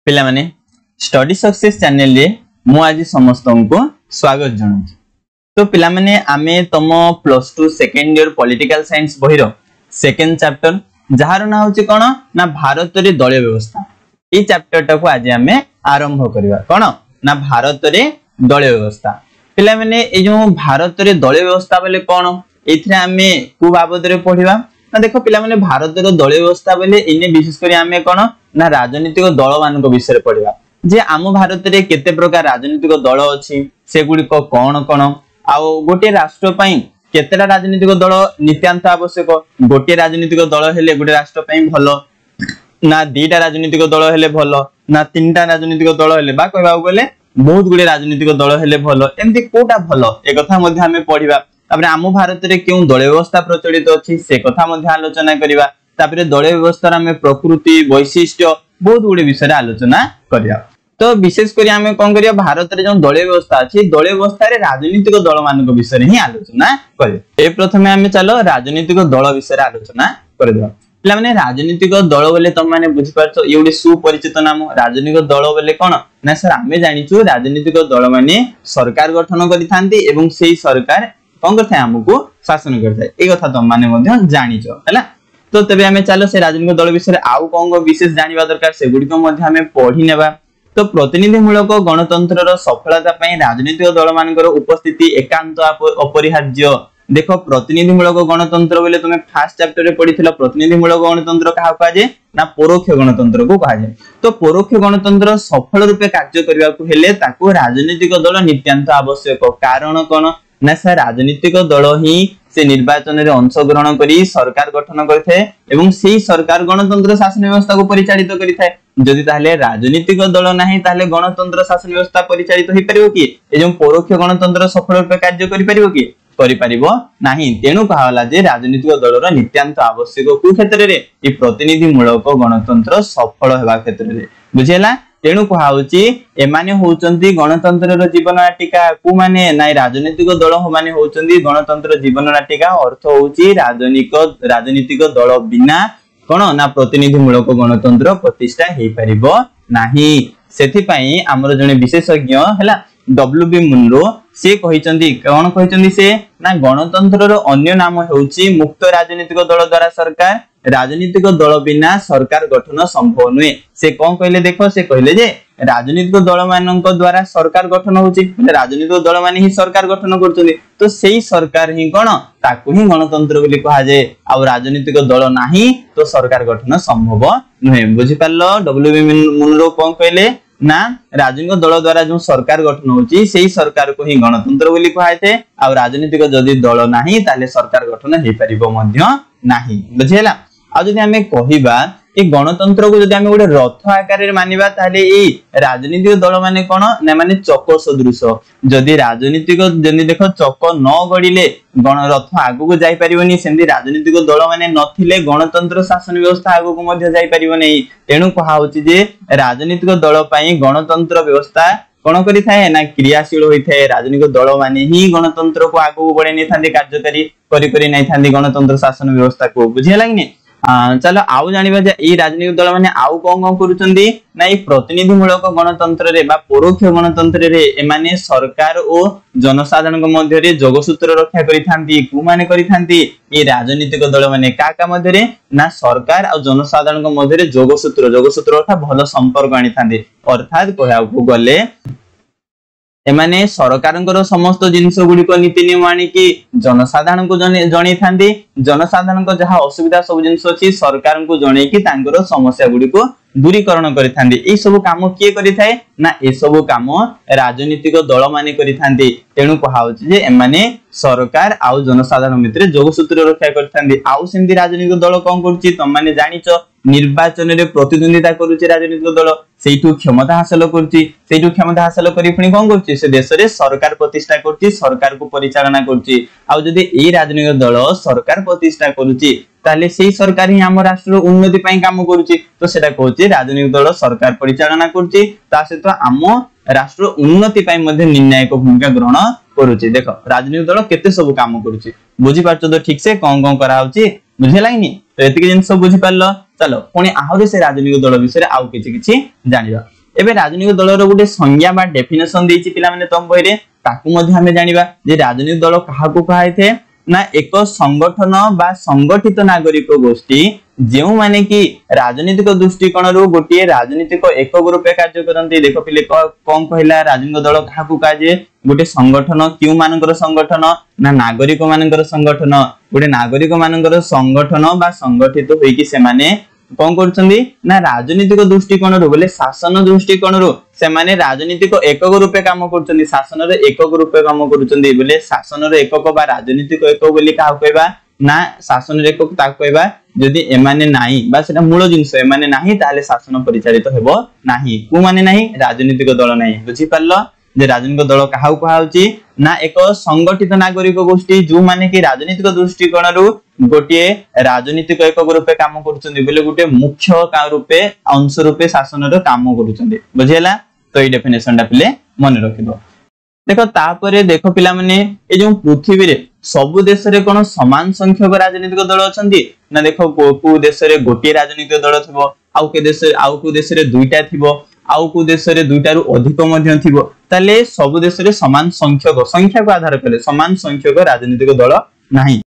पिला माने study success channel रे मु आज समस्त को स्वागत जनाऊँ। तो पिला माने आमे तम +2 सेकेंड ईयर पॉलिटिकल साइंस बहिर सेकेंड चैप्टर जहार ना होची कोन ना भारत रे दलीय व्यवस्था ई चैप्टर टा को आज आमे आरंभ करबा कोन ना भारत रे दलीय व्यवस्था। पिला माने ए जो भारत रे दलीय व्यवस्था बोले कोन एथरे आमे को बाबद रे पढिबा ना देखो पिला माने भारत रे दलीय व्यवस्था बोले इने विशेष करी आमे कोन ना राजनीतिक दल मान विषय पढ़ा जे आम भारत रे केते प्रकार राजनीतिक दल अच्छी से गुड़िक कौन कौन आउ गोटे राष्ट्र पई केतेटा राजनीतिक दल नित्यांत आवश्यक गोटे राजनीतिक दल हेले गोटे राष्ट्र पई भलो ना दीटा राजनीतिक दल हेले भलो ना तीनटा राजनीतिक दल हेले बा कहबा गले बहुत गुडे राजनीतिक दल हेले भलो एमती कोटा भलो ए कथा मध्ये हमें पढ़िबा। तापरे आम भारत रे क्यों दलीय व्यवस्था प्रचलित अछि से कथा मध्ये आलोचना करिबा। तापरे दलीय व्यवस्था आमे प्रकृति वैशिष्ट्य बहुत गुडे विषय आलोचना करिया। तो विशेष करी आमे कोन करिया भारत रे जो दलीय व्यवस्था अछि दलीय व्यवस्था रे राजनीतिक दल मानक विषय ही आलोचना करिया। ए प्रथमे आमे चलो राजनीतिक दल विषय आलोचना करदेबा। पिला माने राजनीतिक दल बोले तुम माने बुझि पारछो ये गुडे सुपरिचित नाम। राजनीतिक दल बोले कोन ना सर आमे जानिछु राजनीतिक दल माने सरकार गठन करिथांती एवं सेही सरकार कोन करथाय हमकु शासन करथाय ए कथा तुम माने मध्ये जानिछो हैला। तो तबे हमें चलो से राजनीतिक दल विषय आउ कौन विशेष जानिबा दरकार से गुडी को मध्ये हमें पढ़ी नेबा। तो प्रतिनिधिमूलक गणतंत्र सफलता पई राजनीतिक दल मानकर उपस्थिति एकांत अपरिहार्य। देखो प्रतिनिधिमूलक गणतंत्र बोले तुमे फर्स्ट चैप्टर रे पढिथिलो प्रतिनिधिमूलक गणतंत्र कहा कहा जे ना परोक्ष गणतंत्र को कहा जाय। तो परोक्ष गणतंत्र सफल रूपे कार्य करबा को हेले ताको राजनीतिक दल नित्यांत आवश्यक। कारण कोन ना से राजनीतिक दल ही से निर्वाचन रे अंशग्रहण करी सरकार गठन करथे एवं सेही सरकार गणतंत्र शासन व्यवस्था को परिचालित करिथाय। जदि ताहले राजनीतिक दल नाही ताहले गणतंत्र शासन व्यवस्था परिचालित होई परिबो कि ए जो परोक्ष गणतंत्र सफल रूपे कार्य करि परिबो कि करि परिबो नाही। तेनु कहाला जे राजनीतिक दलर नित्यांत आवश्यक को क्षेत्र रे ई प्रतिनिधिमूलक गणतंत्र सफल हेबा क्षेत्र रे बुझेला। तेणु कहाउची एमाने होउचंती गणतंत्र रो जीवन नाटिका को माने नाइ राजनीतिक दल माने होउचंती गणतंत्र जीवन नाटिका। अर्थ होउची राजनीतिक दल बिना कोन ना प्रतिनिधिमूलक गणतंत्र प्रतिष्ठा हेई परिबो नाही। सेथि पई हमर जने विशेषज्ञ हैला डब्ल्यूबी मुनरो से कहिचंती कोन कहिचंती से ना गणतंत्र रो अन्य नाम हेउची मुक्त राजनीतिक दल द्वारा सरकार राजनीतिक दल बिना सरकार गठन संभव नुहे। से कौन कहले देखो से कहले जे राजनीतिक दल मानक द्वारा सरकार गठन होची राजनीतिक दल माने ही सरकार गठन करछथि। तो सेही सरकार ही कोन ताकू ही गणतंत्र बोली कहा जाय। आ राजनीतिक दल नाही तो सरकार गठन संभव नुहे। बुझि पारलो डब्ल्यूबी मुनरो कौन कहले ना राजनीतिक दल द्वारा जो सरकार गठन होची सेही सरकार को ही गणतंत्र बोली कहायते। आ राजनीतिक जदि दल नाही ताले सरकार गठन हेई परिबो मध्य नाही। बुझियला। आ जदि हमें कहिबा ए गणतंत्र को जदि हमें गोटे रथ आकार रे मानिबा ताले ए राजनीतिक दल माने कोन ना माने चक सदृश। जदि राजनीतिक जदि देखो चक न गडिले गण रथ आगु को जाई परिबोनी सेंदी राजनीतिक दल माने नथिले गणतंत्र शासन व्यवस्था आगु को मध्ये जाई परिबो नै। तेनु कहा होची जे राजनीतिक दल पई गणतंत्र व्यवस्था कोन करि थाए ना क्रियाशील होई थाए। राजनीतिक दल माने ही गणतंत्र को आगु बढ़े नै थांदे कार्यकारी करि नै थांदे गणतंत्र शासन व्यवस्था को बुझिया लागनी। चलो आउ जानिबा जे ई राजनीतिक दल माने आउ कोन करूचंदी ना ई प्रतिनिधिमूलक गणतंत्र रे बा परोक्ष गणतंत्र रे ए माने सरकार ओ जनसाधारण के मध्य रे जोगसूत्र रक्षा करिथांती। को माने करिथांती ई राजनीतिक दल माने का मध्य रे ना सरकार और जनसाधारण के मध्य रे जोगसूत्र अर्थात भलो संपर्क आनिथांती। अर्थात कहयाको गले एमाने सरकारंकर समस्त जिनिस गुडिक नीति नियम आनी कि जनसाधारण को जणै थांदी। जनसाधारण को जहा असुविधा सब जिनिस अछि सरकार को जणै कि तांकर समस्या गुडिक दूरीकरण करिथांदी। ए सब काम किए करिथाय ना ए सब काम राजनीतिक दल माने करिथांदी। तेनु कहा होची जे एमाने सरकार आउ जनसाधारण मित्र जोगसूत्र रक्षा करिथांदी। आउ सेंदी राजनीतिक दल कोन करछि तुम माने जानिचो निर्वाचन रे प्रतिद्वंदिता करूछि राजनीतिक दल सेठू क्षमता हासिल करछि। सेठू क्षमता हासिल करी पुनी कोन करछि से देश रे सरकार प्रतिष्ठा करछि सरकार को परिचालना करछि। आ जदि ए राजनीतिक दल सरकार प्रतिष्ठा करूछि ताले सेही सरकार ही हम राष्ट्र उन्नति पई काम करूछि। तो सेटा कहछि राजनीतिक दल सरकार परिचालना करछि ता सहित हम राष्ट्र उन्नति पई मध्ये निर्णायक भूमिका ग्रहण करूछि। देखो राजनीतिक दल केते सब काम करूछि बुझि पारछो तो ठीक से कोन करा होछि बुझे लागनी। तो एतिक जिंस बुझि पारलो। चलो पुणी आहरी से राजनीतिक दल विषय आउ किछि जानिबा। एबे राजनीतिक दलर गोटे संज्ञा बा डेफिनेशन देछि पिला माने तम बहिरे ताकू मध्ये हमें जानिबा जे राजनीतिक दल काहाकू कहाइथे ना एक संगठन बा संगठित नागरिक गोष्ठी जेउ माने कि राजनीतिक दृष्टिकोण रु गोटे राजनीतिक एक रूपे कार्य करंती। देखो पिले कोन कहला राजनीतिक दल काहाकू काजे गोटे संगठन क्यू मानकर संगठन ना नागरिक मानकर संगठन गोटे नागरिक मानकर संगठन बा संगठित होई कि से माने कौन करछंदी ना राजनीतिक दृष्टिकोण रु बोले शासन दृष्टिकोण रु से माने राजनीतिक एकक रूपे काम करछंदी शासन रे एकक रूपे काम करछंदी बोले शासन रे एकक बा राजनीतिक एकक बोली का कहबा ना शासन रे एकक ता कहबा जदी एमाने नाही बा सेटा मूल जिंस एमाने नाही ताले शासन परिचालित हेबो नाही को माने नाही राजनीतिक दल नाही बुझी पारलो जे राजनीतिक दल काहा कहाउची ना एक संगठित नागरिक गोष्ठी जो माने कि राजनीतिक दृष्टिकोण रु गोटे राजनीतिक एक रूपे काम करूछंदी बोले गोटे मुख्य का रूपे अंश रूपे शासन रो काम करूछंदी बुझियला। तो ए डेफिनेशन ता पिले मन रखिबो। देखो तापरे देखो पिला माने ए जो पृथ्वी रे सब देश रे कोन समान संख्यक राजनीतिक दल अछंदी ना देखो को देश रे गोटे राजनीतिक दल थिबो आउ को देश रे दुईटा थिबो आउ को देश रे दुईटा रु अधिक मध्य थिबो ताले सब देश रे समान संख्या को आधार करे समान संख्यक राजनीतिक दल नाही।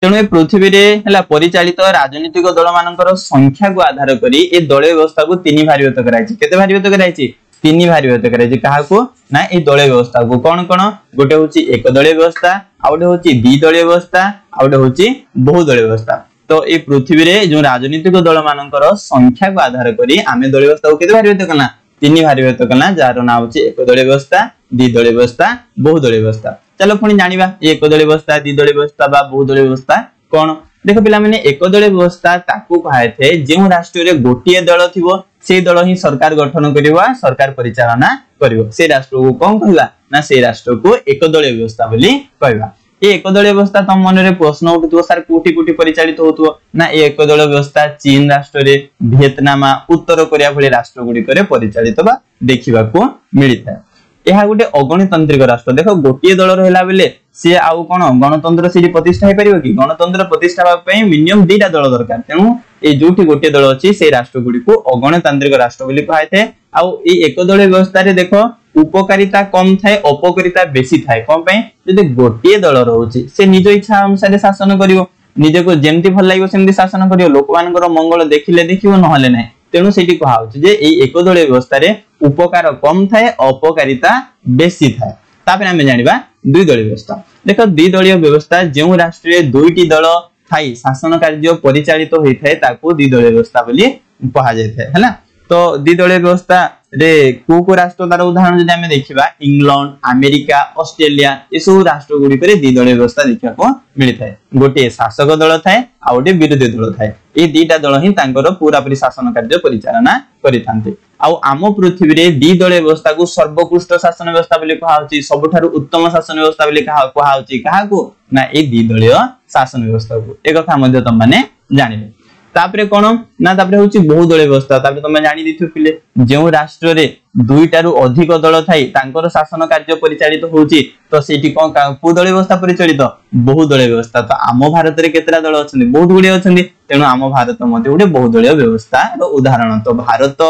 तेणु पृथ्वी रे हला परिचालित राजनीतिक दल मानकर संख्या को आधार करी ए दलीय व्यवस्था को तीन भाग विभक्त कराइछि। केते भाग विभक्त कराइछि तीन भाग विभक्त कराइछि काहा को ना ए दलीय व्यवस्था को कोन कोन गोटे होछि एक दलीय व्यवस्था आउटे होछि द्वि दलीय व्यवस्था आउटे होछि बहुदलीय व्यवस्था। तो ए पृथ्वी रे जो राजनीतिक दल मानकर संख्या को आधार करी आमे दलीय व्यवस्था को केते भाग विभक्त करना तीन भाग विभक्त करना जार नाम होछि एक दलीय व्यवस्था द्वि दलीय व्यवस्था बहुदलीय व्यवस्था। चलो पुणी जानिबा एक दलीय व्यवस्था द्वि दलीय व्यवस्था बा बहुदलीय व्यवस्था कोन। देखो पिला माने एक दलीय व्यवस्था ताकू कहाय थे जेउ राष्ट्र रे गोटिए दल थिबो से दल ही सरकार गठन करिवा सरकार परिचालना करिवो से राष्ट्र को कोन कहला ना से राष्ट्र को एक दलीय व्यवस्था बोली कहबा। ए एक दलीय व्यवस्था तम मन रे प्रश्न उठुतो सर कोटी कोटी परिचालित होतो ना ए एक दलीय व्यवस्था चीन राष्ट्र रे वियतनाम उत्तर कोरिया भली राष्ट्र गुडी करे परिचालित बा देखिबा को मिलिथा। एहा गोटे अगणतांत्रिक राष्ट्र देखो गोटिए दल रहला बेले से आउ कोन गणतंत्र से प्रतिष्ठा हे परिबो कि गणतंत्र प्रतिष्ठा बा पई मिनिमम दुईटा दल दरकार। तेनु ए जोठी गोटिए दल अछि से राष्ट्र गुडी को अगणतांत्रिक राष्ट्र बोली कहैथे। आउ ए एक दलीय व्यवस्था रे देखो उपकारिता कम थाए अपकारिता बेसी थाए कोन पई जदि गोटिए दल रहउची से निज इच्छा अनुसार शासन करिवो निजे को जेमति भल लागिवो सेमति शासन करिवो लोक मानकर मंगल देखिले देखिवो नहले नै। तेनु सेठी कहा होची जे ए एक दलीय व्यवस्था रे उपकार कम थाए अपकारिता बेसी थाए। तापर हम जानिबा दुई दलीय व्यवस्था। देखो दुई दलीय व्यवस्था जेउ राष्ट्र रे दुईटी दल थाई शासन कार्य परिचालित होई थाए ताको दुई दलीय व्यवस्था बोली कहा जाय थाए हैला। तो द्वि दलीय व्यवस्था रे को राष्ट्र तार उदाहरण जदि हमें देखिबा इंग्लैंड अमेरिका ऑस्ट्रेलिया ए सब राष्ट्र गुडी करे द्वि दलीय व्यवस्था देखा को मिलि थाए। गोटे शासक दल थाए आ गोटे विरोधी दल थाए ए दुईटा दल ही तांकर पूरा पूरी शासन कार्य परिचालना करिथांते। आ आम पृथ्वी रे द्वि दलीय व्यवस्था को सर्वोत्कृष्ट शासन व्यवस्था बोली कहा होची सबठारु उत्तम शासन व्यवस्था बोली कहा होची काहा को ना ए द्वि दलीय शासन व्यवस्था को ए कथा मध्ये तम माने जानिबे। तापरे कोन ना तापरे होची बहुदलीय व्यवस्था। तापरे तमे जानि दिथु पिले जेउ राष्ट्र रे दुईटारु अधिक दल थाई तांकर शासन कार्य परिचालित होची तो सेठी कोन को दलीय व्यवस्था परिचालित बहुदलीय व्यवस्था। तो आम भारत रे केतरा दल अछंदी बहुत गुडी अछंदी तेनु आम भारत मध्ये उडे बहुदलीय व्यवस्था रो उदाहरण। तो भारत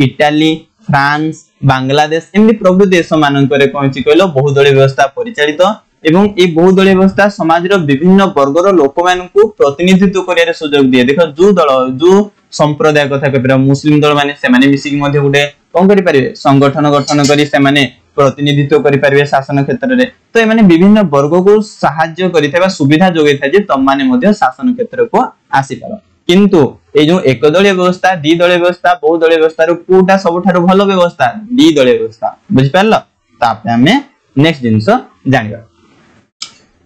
इटाली फ्रांस बांग्लादेश एमि प्रभृति देश मानकरे कोनची कहलो बहुदलीय व्यवस्था परिचालित एवं ए बहुदलीय व्यवस्था समाज रो विभिन्न वर्गर लोक मानकु प्रतिनिधित्व करिया सुयोग दिए। देखो जो दल जो संप्रदाय कथा कहबा मुस्लिम दल माने से माने मिसिक मध्ये गुटे कोन करि परिबे संगठन गठन करि से माने प्रतिनिधित्व करि परिबे शासन क्षेत्र रे। तो ए माने विभिन्न वर्ग को सहाय्य करिथबा सुविधा जोगै था जे तम माने मध्ये शासन क्षेत्र को आसी पारो। किंतु ए जो एक दलीय व्यवस्था द्वि दलीय व्यवस्था बहुदलीय व्यवस्था रो कोटा सबठारो भलो व्यवस्था द्वि दलीय व्यवस्था बुझि पारलो। तापे हमें नेक्स्ट जिंस जानिबा।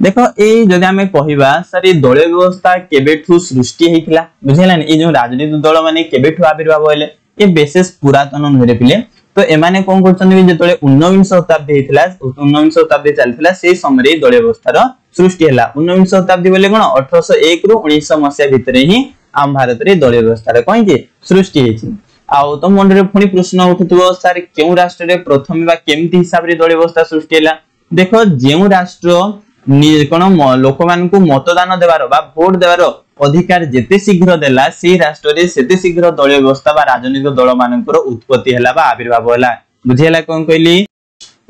देखो ए जदि हमें कहिबा सर ए दलीय व्यवस्था केबेठु सृष्टि हेतिला बुझिला नै ए जो राजनीतिक दल माने केबेठु आविर्भाव होले ए विशेष पुरातन नहरे पिले। तो एमाने कोन करछन जेतले 19वीं शताब्दी हेतिला 19वीं शताब्दी चलथिला से समय दलीय व्यवस्था रो सृष्टि हैला। 19वीं शताब्दी बोले कोन 1801 रु 1900 मसिया भितरे ही आम भारत रे दलीय व्यवस्था रे कोन जे सृष्टि हेछि। आउ तो मन रे पुनी प्रश्न उठुतबो सर केउ राष्ट्र रे प्रथम बा केमति हिसाब रे दलीय व्यवस्था सृष्टि हैला। देखो जेउ राष्ट्र कोन लोक मान को मतदान देवार बा वोट देवार अधिकार जेते शीघ्र देला से राष्ट्र रे सेते शीघ्र दलीय व्यवस्था बा राजनीतिक दल मानकर उत्पत्ति हैला बा आविर्भाव हैला बुझियला कोन कहली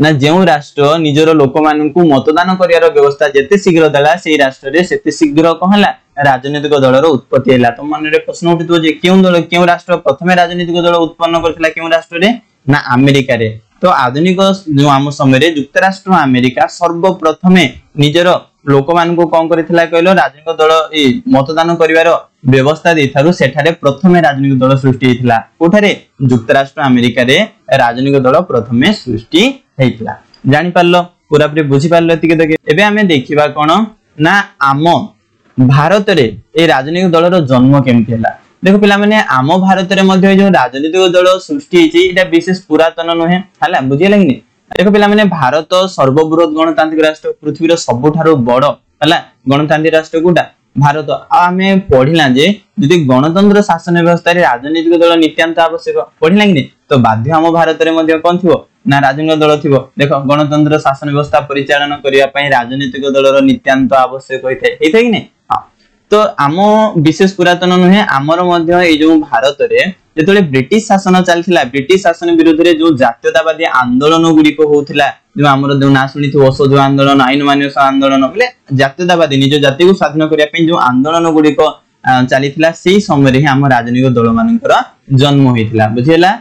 ना जेउ राष्ट्र निजर लोक मान को मतदान करियार व्यवस्था जेते शीघ्र देला से राष्ट्र रे सेते शीघ्र कहला राजनीतिक दलर उत्पत्ति हैला तो मन रे प्रश्न उठितो जे केउ दल केउ राष्ट्र प्रथमे राजनीतिक दल उत्पन्न करथिला केउ राष्ट्र रे ना अमेरिका रे तो आधुनिक जो आम समय युक्तराष्ट्र अमेरिका सर्वप्रथमे निजर लोक मान को कौन करथिला कहलो राजनीतिक दल ए मतदान करिवार व्यवस्था देथारु सेठारे प्रथमे राजनीतिक दल सृष्टि हेतिला कोठारे युक्तराष्ट्र अमेरिका रे राजनीतिक दल प्रथमे सृष्टि हेतिला जानि पारलो पूरा पूरी बुझी पारलो एतिके देखे एबे हमें देखिबा कोन ना आम भारत रे ए राजनीतिक दलर जन्म केमति हैला देखो पिला माने आम भारत रे मध्ये जो राजनीतिक दल सृष्टि हेछि एटा विशेष पुरातन नहे हला बुझिए लागनी देखो पिला माने भारत सर्वबृहत गणतांत्रिक राष्ट्र पृथ्वी रो सबठारो बड़ हला गणतांत्रिक राष्ट्र कोटा भारत आमे पढिला जे यदि गणतंत्र शासन व्यवस्था रे राजनीतिक दल नित्यांत आवश्यक पढिला कि तो बाध्य आम भारत रे मध्ये कोन थिबो ना राजनीतिक दल थिबो देखो गणतंत्र शासन व्यवस्था परिचालन करिया पई राजनीतिक दलर नित्यांत आवश्यक होइथे हेतै कि नै तो आम विशेष पुरातन नुहे आमर मध्य ए जो भारत रे जेतले ब्रिटिश शासन चलथिला ब्रिटिश शासन विरुद्ध रे जो जातीयतावादी आंदोलन गुडी को होथिला जो हमर जो ना सुनिथि असहयोग आंदोलन आईन मान्य आंदोलन बोले जातीयतावादी निज जाति को स्वाधीन करिया पे जो आंदोलन गुडी को चलीथिला सेही समय रे हम राजनीतिक दल मानकर जन्म होइथिला बुझियला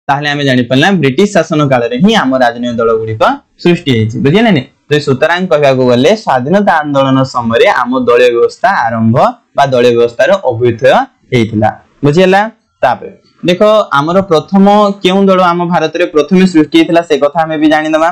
ताहले हमें जानि पल्ला ब्रिटिश शासन काल रे ही हम राजनीतिक दल गुडी को सृष्टि हेछि बुझियला ने तो सुतरां कहबा को गले स्वाधीनता आंदोलन समय रे आम दलीय व्यवस्था आरंभ बा दलीय व्यवस्था रो अभ्युदय हेतिला बुझियला तापे देखो हमर प्रथम केउ दल आम भारत रे प्रथम सृष्टि हेतिला से कथा हमें भी जानि दबा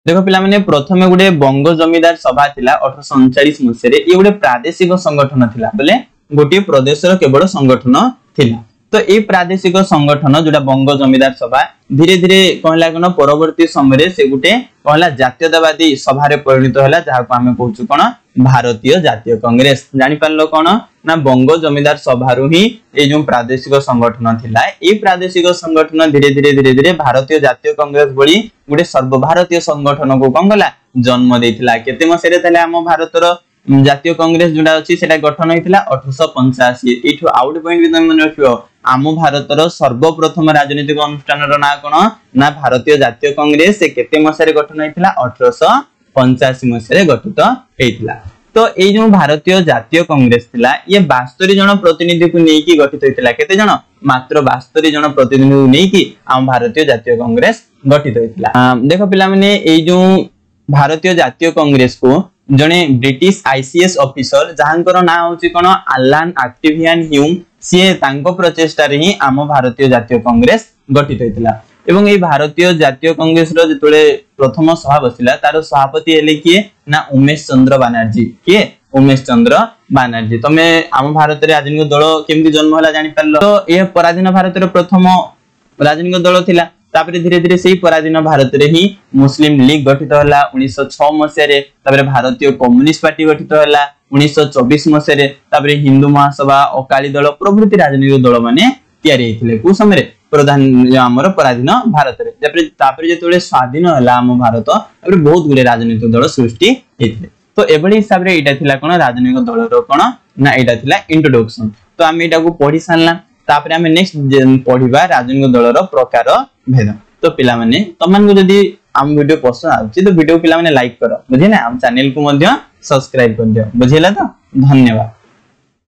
देखो पिला माने प्रथमे गुडे बंग जमीदार सभा थिला 1839 मसे रे ए गुडे प्रादेशिक संगठन थिला बोले गोटे प्रदेश रो केवल संगठन थिला तो ए प्रादेशिक संगठन जोटा बंग जमीदार सभा धीरे धीरे कहला कोन परवर्ती समय रे से गुटे कहला जातीयतावादी सभा रे परिणत होला जहा को हमें कहउछु कोन भारतीय जातीय कांग्रेस जानि पारलो कोन ना बंग जमीदार सभा रु ही ए जो प्रादेशिक संगठन थिला ए प्रादेशिक संगठन धीरे धीरे भारतीय जातीय कांग्रेस बळी गुटे सर्वभारतीय संगठन को कंगला जन्म देथिला केते मसेरे तले हम भारतर जातीय कांग्रेस जोडा अछि सेटा गठन होइतिला 1885 एठु आउट पॉइंट भी मन रखियो आम भारतर सर्वप्रथम राजनीतिक अनुष्ठान रो ना कोन ना भारतीय जातीय कांग्रेस से केते मसेरे गठन होइतिला 1885 मसेरे गठित हेइतिला तो ए जो भारतीय जातीय कांग्रेस थिला ये 72 जन प्रतिनिधि को नेकी गठित होइतिला केते जन मात्र 72 जन प्रतिनिधि को नेकी आम भारतीय जातीय कांग्रेस गठित होइतिला देखो पिला माने ए जो भारतीय जातीय कांग्रेस को जने ब्रिटिश आईसीएस ऑफिसर जहांकर ना होची कोन अलान एक्टिवियन ह्यूम से तांको प्रचेष्टा रे ही आम भारतीय जातीय कांग्रेस गठित होइतिला एवं ए भारतीय जातीय कांग्रेस रो जेतले प्रथम सभा बसिला तार सभापति हेले किए ना उमेश चंद्र बनर्जी के उमेश चंद्र बनर्जी तमे आम भारत रे राजनीतिक दल केमति जन्म होला जानि पारलो तो ए पराधीन भारत रो प्रथम राजनीतिक दल थिला तापरे धीरे धीरे सेही पराधीन भारत रे ही मुस्लिम लीग गठित होला 1906 मसिया रे तापरे भारतीय कम्युनिस्ट पार्टी गठित होला 1924 मसिया रे तापरे हिंदू महासभा अकाली दल प्रभृति राजनीतिक दल माने तयारी हेथिले को समय रे प्रधान हमर पराधीन भारत रे तापरे जेतोले स्वाधीन होला हम भारत तापरे बहुत गुले राजनीतिक दल सृष्टि हेथिले तो एबडी हिसाब रे एटा थिला कोन राजनीतिक दल रो कोन ना एटा थिला इंट्रोडक्शन तो हम एटा को पढी सारला तापरे हम नेक्स्ट पढिबा राजनीतिक दल रो प्रकार भेद तो पिला माने तमन को जदी हम वीडियो पसंद आउची तो वीडियो पिला माने लाइक करो बुझिना हम चैनल को मध्य सब्सक्राइब कर दियो बुझिला तो धन्यवाद।